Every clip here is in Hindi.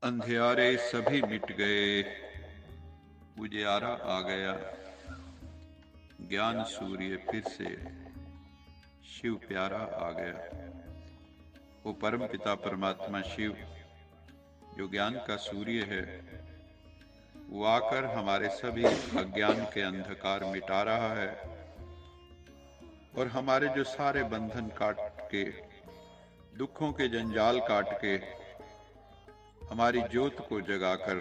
अंधियारे सभी मिट गए, उजियारा आ गया। ज्ञान सूर्य फिर से शिव प्यारा आ गया। वो परम पिता परमात्मा शिव जो ज्ञान का सूर्य है, वो आकर हमारे सभी अज्ञान के अंधकार मिटा रहा है और हमारे जो सारे बंधन काट के, दुखों के जंजाल काट के, हमारी ज्योत को जगाकर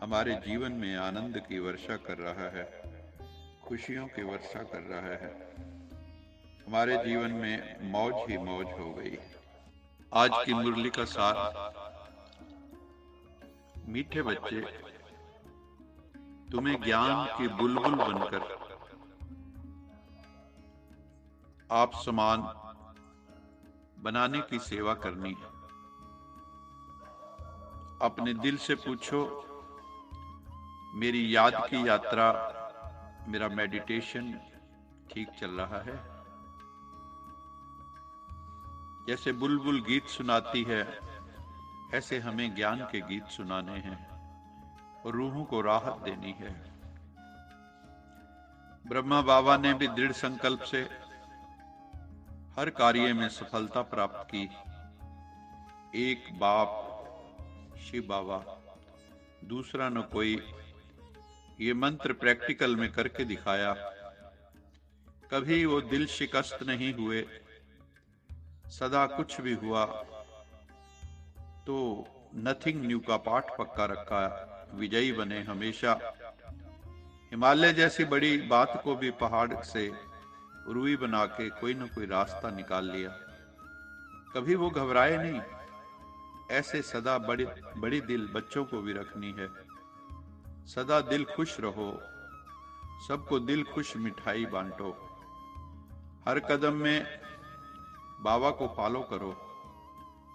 हमारे जीवन में आनंद की वर्षा कर रहा है, खुशियों की वर्षा कर रहा है। हमारे जीवन में मौज ही मौज हो गई। आज की मुरली का सार, मीठे बच्चे, तुम्हें ज्ञान की बुलबुल बनकर आप समान बनाने की सेवा करनी है। अपने दिल से पूछो, मेरी याद की यात्रा, मेरा मेडिटेशन ठीक चल रहा है? जैसे बुलबुल गीत सुनाती है, ऐसे हमें ज्ञान के गीत सुनाने हैं और रूहों को राहत देनी है। ब्रह्मा बाबा ने भी दृढ़ संकल्प से हर कार्य में सफलता प्राप्त की। एक बाप शिव बाबा, दूसरा न कोई, ये मंत्र प्रैक्टिकल में करके दिखाया। कभी वो दिल शिकस्त नहीं हुए, सदा कुछ भी हुआ तो नथिंग न्यू का पाठ पक्का रखा, विजयी बने हमेशा। हिमालय जैसी बड़ी बात को भी पहाड़ से रुई बना के कोई न कोई रास्ता निकाल लिया। कभी वो घबराए नहीं। ऐसे सदा बड़ी दिल बच्चों को भी रखनी है। सदा दिल खुश रहो, सबको दिल खुश मिठाई बांटो। हर कदम में बाबा को फॉलो करो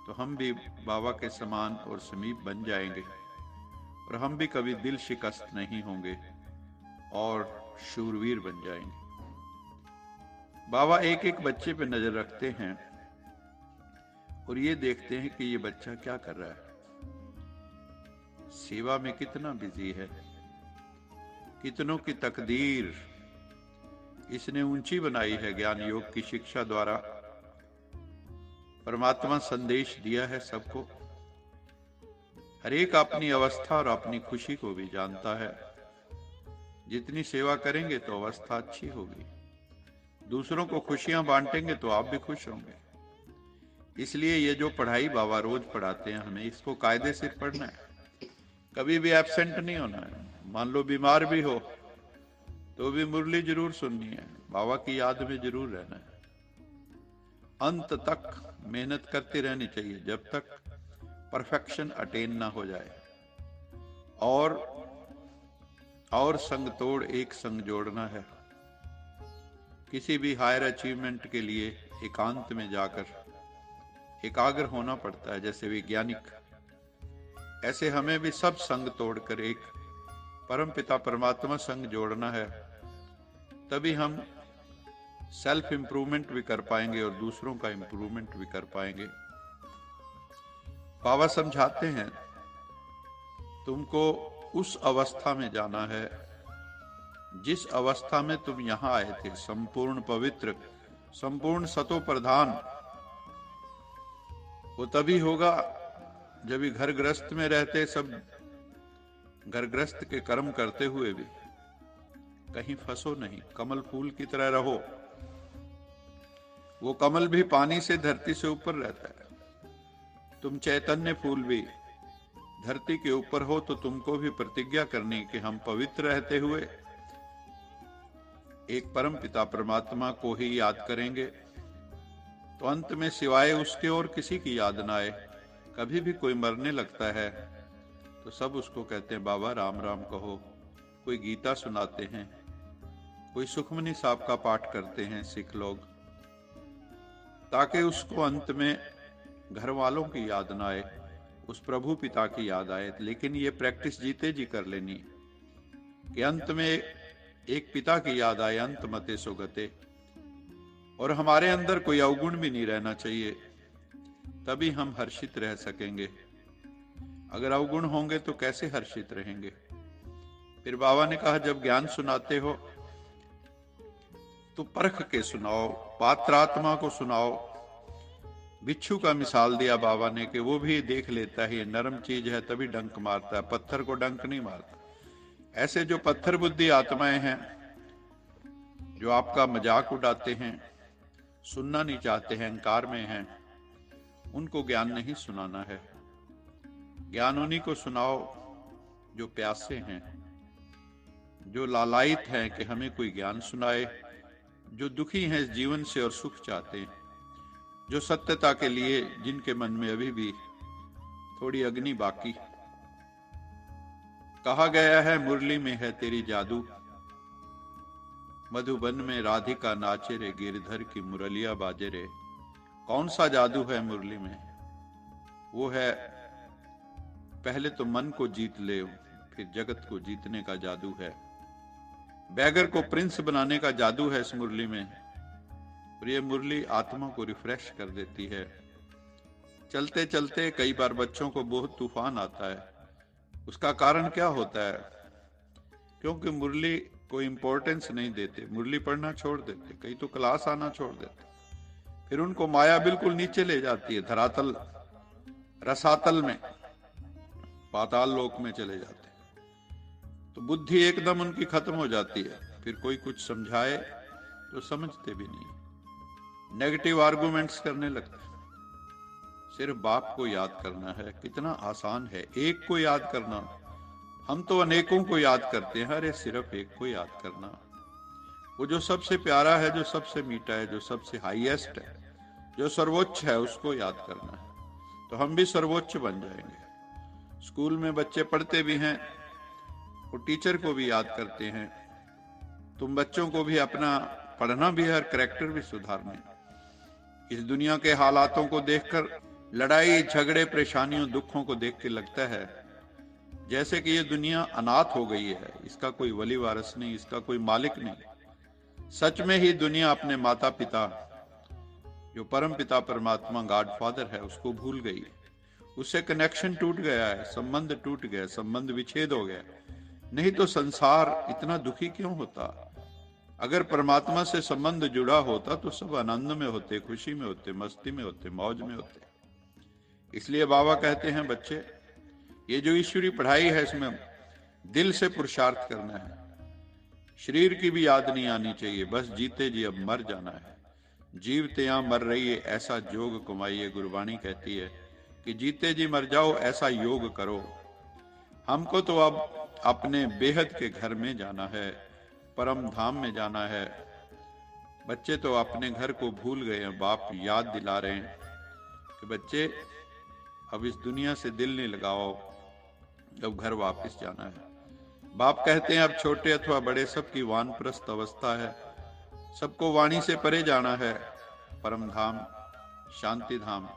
तो हम भी बाबा के समान और समीप बन जाएंगे और हम भी कभी दिल शिकस्त नहीं होंगे और शूरवीर बन जाएंगे। बाबा एक एक बच्चे पे नजर रखते हैं और ये देखते हैं कि ये बच्चा क्या कर रहा है, सेवा में कितना बिजी है, कितनों की तकदीर इसने ऊंची बनाई है। ज्ञान योग की शिक्षा द्वारा परमात्मा संदेश दिया है सबको। हर एक अपनी अवस्था और अपनी खुशी को भी जानता है। जितनी सेवा करेंगे तो अवस्था अच्छी होगी, दूसरों को खुशियां बांटेंगे तो आप भी खुश होंगे। इसलिए ये जो पढ़ाई बाबा रोज पढ़ाते हैं, हमें इसको कायदे से पढ़ना है, कभी भी एब्सेंट नहीं होना है। मान लो बीमार भी हो तो भी मुरली जरूर सुननी है, बाबा की याद में जरूर रहना है। अंत तक मेहनत करते रहनी चाहिए जब तक परफेक्शन अटेन ना हो जाए। और संग तोड़ एक संग जोड़ना है। किसी भी हायर अचीवमेंट के लिए एकांत में जाकर एकाग्र होना पड़ता है, जैसे वैज्ञानिक। ऐसे हमें भी सब संग तोड़कर एक परम पिता परमात्मा संग जोड़ना है। तभी हम सेल्फ इंप्रूवमेंट भी कर पाएंगे और दूसरों का इंप्रूवमेंट भी कर पाएंगे। बाबा समझाते हैं, तुमको उस अवस्था में जाना है जिस अवस्था में तुम यहां आए थे, संपूर्ण पवित्र, संपूर्ण सतो प्रधान। वो तभी होगा जब भी घर ग्रस्त में रहते, सब घर ग्रस्त के कर्म करते हुए भी कहीं फंसो नहीं, कमल फूल की तरह रहो। वो कमल भी पानी से धरती से ऊपर रहता है। तुम चैतन्य फूल भी धरती के ऊपर हो तो तुमको भी प्रतिज्ञा करनी कि हम पवित्र रहते हुए एक परम पिता परमात्मा को ही याद करेंगे। तो अंत में सिवाय उसके और किसी की याद ना आए। कभी भी कोई मरने लगता है तो सब उसको कहते हैं, बाबा राम राम कहो। कोई गीता सुनाते हैं, कोई सुखमनी साहब का पाठ करते हैं सिख लोग, ताकि उसको अंत में घर वालों की याद ना आए, उस प्रभु पिता की याद आए। लेकिन ये प्रैक्टिस जीते जी कर लेनी कि अंत में एक पिता की याद आए, अंत मते सो गते। और हमारे अंदर कोई अवगुण भी नहीं रहना चाहिए, तभी हम हर्षित रह सकेंगे। अगर अवगुण होंगे तो कैसे हर्षित रहेंगे। फिर बाबा ने कहा, जब ज्ञान सुनाते हो तो परख के सुनाओ, पात्रात्मा को सुनाओ। बिच्छू का मिसाल दिया बाबा ने कि वो भी देख लेता है ये नरम चीज है तभी डंक मारता है, पत्थर को डंक नहीं मारता। ऐसे जो पत्थर बुद्धि आत्माएं हैं, जो आपका मजाक उड़ाते हैं, सुनना नहीं चाहते हैं, अहंकार में हैं, उनको ज्ञान नहीं सुनाना है। ज्ञान उन्हीं को सुनाओ जो प्यासे हैं, जो लालायित हैं कि हमें कोई ज्ञान सुनाए, जो दुखी हैं इस जीवन से और सुख चाहते हैं, जो सत्यता के लिए जिनके मन में अभी भी थोड़ी अग्नि बाकी। कहा गया है मुरली में है तेरी जादू, मधुबन में राधिका नाचे रे, गिरधर की मुरलिया बाजे रे। कौन सा जादू है मुरली में? वो है पहले तो मन को जीत ले, फिर जगत को जीतने का जादू है। बैगर को प्रिंस बनाने का जादू है इस मुरली में। और ये मुरली आत्मा को रिफ्रेश कर देती है। चलते चलते कई बार बच्चों को बहुत तूफान आता है। उसका कारण क्या होता है? क्योंकि मुरली को इंपॉर्टेंस नहीं देते, मुरली पढ़ना छोड़ देते, कई तो क्लास आना छोड़ देते। फिर उनको माया बिल्कुल नीचे ले जाती है, धरातल रसातल में, पाताल लोक में चले जाते हैं। तो बुद्धि एकदम उनकी खत्म हो जाती है। फिर कोई कुछ समझाए तो समझते भी नहीं, नेगेटिव आर्गुमेंट्स करने लगते हैं। सिर्फ बाप को याद करना है, कितना आसान है एक को याद करना। हम तो अनेकों को याद करते हैं, अरे सिर्फ एक को याद करना, वो जो सबसे प्यारा है, जो सबसे मीठा है, जो सबसे हाईएस्ट है, जो सर्वोच्च है, उसको याद करना है। तो हम भी सर्वोच्च बन जाएंगे। स्कूल में बच्चे पढ़ते भी हैं, वो टीचर को भी याद करते हैं। तुम बच्चों को भी अपना पढ़ना भी है और कैरेक्टर भी सुधारने। इस दुनिया के हालातों को देखकर, लड़ाई झगड़े परेशानियों दुखों को देख के लगता है जैसे कि ये दुनिया अनाथ हो गई है, इसका कोई वली वारिस नहीं, इसका कोई मालिक नहीं। सच में ही दुनिया अपने माता पिता, जो परम पिता परमात्मा गॉड फादर है, उसको भूल गई है। उससे कनेक्शन टूट गया है, संबंध टूट गया, संबंध विच्छेद हो गया। नहीं तो संसार इतना दुखी क्यों होता? अगर परमात्मा से संबंध जुड़ा होता तो सब आनंद में होते, खुशी में होते, मस्ती में होते, मौज में होते। इसलिए बाबा कहते हैं, बच्चे ये जो ईश्वरी पढ़ाई है, इसमें दिल से पुरुषार्थ करना है। शरीर की भी याद नहीं आनी चाहिए, बस जीते जी अब मर जाना है। जीवते यहां मर रही है, ऐसा जोग कमाइए। गुरबाणी कहती है कि जीते जी मर जाओ, ऐसा योग करो। हमको तो अब अपने बेहद के घर में जाना है, परम धाम में जाना है। बच्चे तो अपने घर को भूल गए हैं, बाप याद दिला रहे हैं कि बच्चे अब इस दुनिया से दिल नहीं लगाओ, अब घर वापस जाना है। बाप कहते हैं अब छोटे अथवा बड़े सबकी वानप्रस्थ अवस्था है, सबको वाणी से परे जाना है, परम धाम शांति धाम।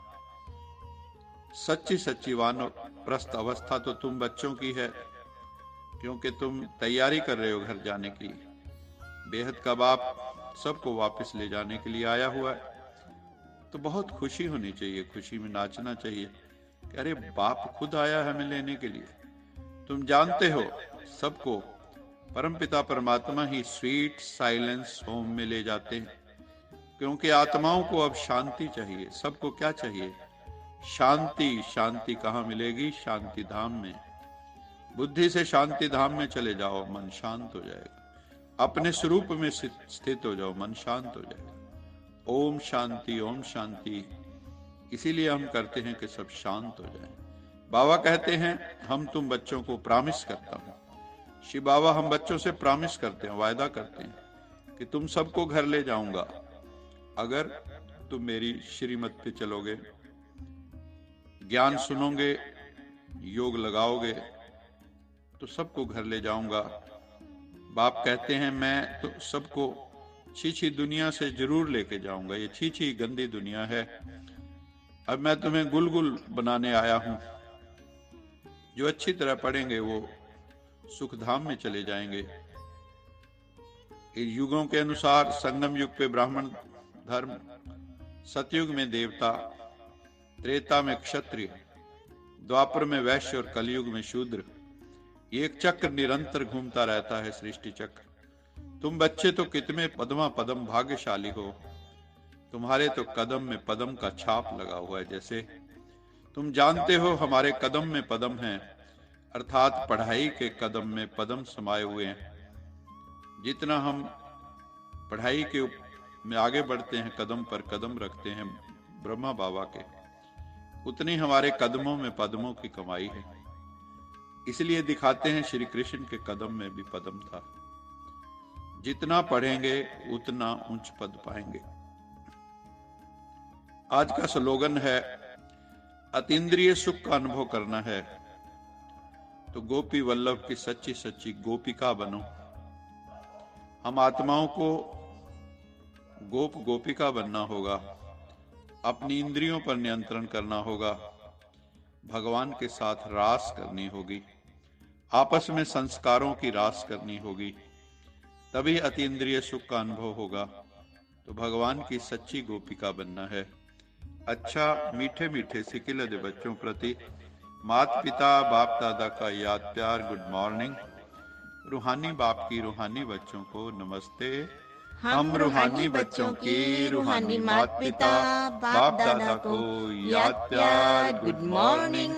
सच्ची सच्ची वानप्रस्थ अवस्था तो तुम बच्चों की है, क्योंकि तुम तैयारी कर रहे हो घर जाने की। बेहद का बाप सबको वापस ले जाने के लिए आया हुआ है। तो बहुत खुशी होनी चाहिए, खुशी में नाचना चाहिए कि अरे बाप खुद आया है हमें लेने के लिए। तुम जानते हो सबको परमपिता परमात्मा ही स्वीट साइलेंस होम में ले जाते हैं, क्योंकि आत्माओं को अब शांति चाहिए। सबको क्या चाहिए? शांति। शांति कहाँ मिलेगी? शांति धाम में। बुद्धि से शांति धाम में चले जाओ, मन शांत हो जाएगा। अपने स्वरूप में स्थित हो जाओ, मन शांत हो जाएगा। ओम शांति, ओम शांति। इसीलिए हम करते हैं कि सब शांत हो जाए। बाबा कहते हैं हम तुम बच्चों को प्रॉमिस करता हूं। शिव बाबा हम बच्चों से प्रॉमिस करते हैं, वायदा करते हैं कि तुम सबको घर ले जाऊंगा अगर तुम मेरी श्रीमत पे चलोगे, ज्ञान सुनोगे, योग लगाओगे, तो सबको घर ले जाऊंगा। बाप कहते हैं मैं तो सबको छीछी दुनिया से जरूर लेके जाऊंगा। ये छीछी गंदी दुनिया है, अब मैं तुम्हें गुलगुल बनाने आया हूं। जो अच्छी तरह पढ़ेंगे वो सुख धाम में चले जाएंगे। इन युगों के अनुसार संगम युग पे ब्राह्मण धर्म, सतयुग में देवता, त्रेता में क्षत्रिय, द्वापर में वैश्य और कलयुग में शूद्र। ये एक चक्र निरंतर घूमता रहता है, सृष्टि चक्र। तुम बच्चे तो कितने पद्मा पदम भाग्यशाली हो, तुम्हारे तो कदम में पदम का छाप लगा हुआ है। जैसे तुम जानते हो हमारे कदम में पदम है, अर्थात पढ़ाई के कदम में पदम समाये हुए हैं। जितना हम पढ़ाई के में आगे बढ़ते हैं, कदम पर कदम रखते हैं ब्रह्मा बाबा के, उतनी हमारे कदमों में पद्मों की कमाई है। इसलिए दिखाते हैं श्री कृष्ण के कदम में भी पद्म था। जितना पढ़ेंगे उतना उच्च पद पाएंगे। आज का स्लोगन है, अतीन्द्रिय सुख का अनुभव करना है तो गोपी वल्लभ की सच्ची सच्ची गोपिका बनो। हम आत्माओं को गोप गोपिका बनना होगा, अपनी इंद्रियों पर नियंत्रण करना होगा, भगवान के साथ रास करनी होगी, आपस में संस्कारों की रास करनी होगी, तभी अतीन्द्रिय सुख का अनुभव होगा। तो भगवान की सच्ची गोपिका बनना है। अच्छा, मीठे मीठे सिकिल दे बच्चों प्रति माता पिता बाप दादा का याद प्यार, गुड मॉर्निंग। रूहानी बाप की रूहानी बच्चों को नमस्ते। हम रूहानी बच्चों की रूहानी माता पिता बाप दादा को याद प्यार, गुड मॉर्निंग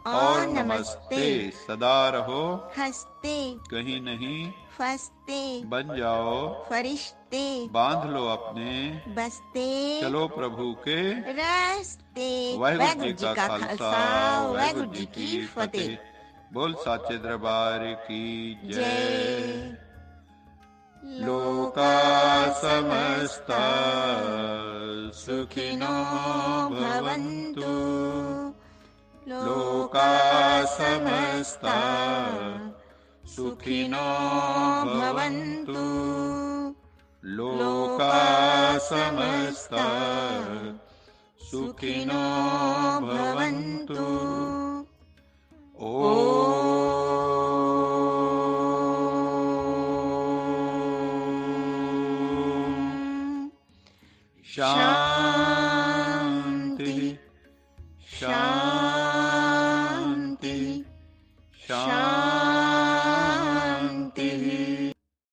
और नमस्ते। सदा रहो हंसते, कहीं नहीं फंसते, बन जाओ फरिश्ते, बांध लो अपने बसते, चलो प्रभु के रास्ते। वाहिगुरु जी का खालसा, वाहिगुरु जी की फतेह। बोल साचे दरबार की जय। लोका समस्ता सुखिनो भवन्तु, लोका समस्ता सुखिनो भवन्तु, लोका समस्ता सुखिनो भवन्तु। शांति शांति।